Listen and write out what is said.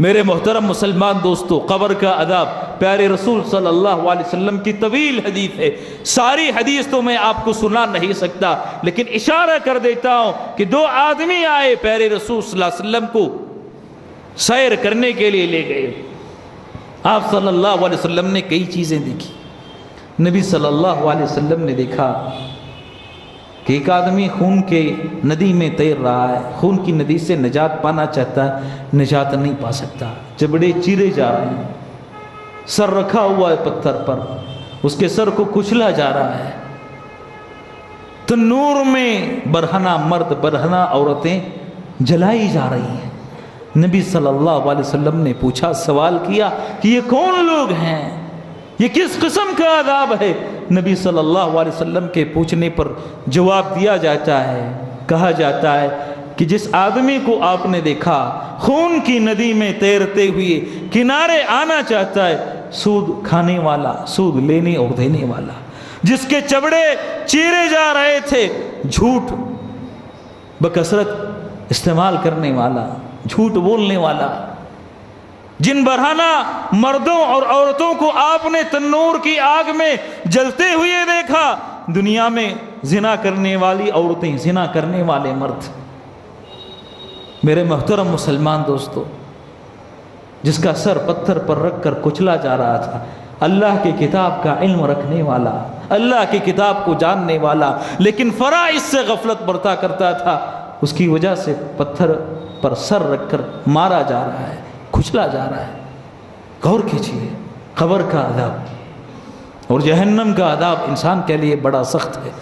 मेरे मोहतरम मुसलमान दोस्तों, कब्र का अज़ाब प्यारे रसूल सल्लल्लाहु अलैहि वसल्लम की तवील हदीस है। सारी हदीस तो मैं आपको सुना नहीं सकता, लेकिन इशारा कर देता हूँ कि दो आदमी आए, प्यारे रसूल सल्लल्लाहु अलैहि वसल्लम को सैर करने के लिए ले गए। आप सल्लल्लाहु अलैहि वसल्लम ने कई चीज़ें देखी। नबी सल्लल्लाहु अलैहि वसल्लम ने देखा कि एक आदमी खून के नदी में तैर रहा है, खून की नदी से निजात पाना चाहता है, निजात नहीं पा सकता, जबड़े चीरे जा रहे हैं, सर रखा हुआ है पत्थर पर, उसके सर को कुचला जा रहा है। तन्नूर में बरहना मर्द बरहना औरतें जलाई जा रही हैं। नबी सल्लल्लाहु अलैहि वसल्लम ने पूछा, सवाल किया कि ये कौन लोग हैं, ये किस किस्म का अज़ाब है। नबी सल्लल्लाहु अलैहि वसल्लम के पूछने पर जवाब दिया जाता है, कहा जाता है कि जिस आदमी को आपने देखा खून की नदी में तैरते हुए किनारे आना चाहता है, सूद खाने वाला, सूद लेने और देने वाला, जिसके चबड़े चीरे जा रहे थे, झूठ बकसरत इस्तेमाल करने वाला, झूठ बोलने वाला, जिन बरहाना मर्दों और औरतों को आपने तन्नूर की आग में जलते हुए देखा, दुनिया में जिना करने वाली औरतें, जिना करने वाले मर्द। मेरे मोहतरम मुसलमान दोस्तों, जिसका सर पत्थर पर रखकर कुचला जा रहा था, अल्लाह की किताब का इल्म रखने वाला, अल्लाह की किताब को जानने वाला, लेकिन फराइज़ से गफलत बरता करता था, उसकी वजह से पत्थर पर सर रखकर मारा जा रहा है, कुचला जा रहा है। गौर कीजिए, कब्र का अज़ाब और जहन्नम का अज़ाब इंसान के लिए बड़ा सख्त है।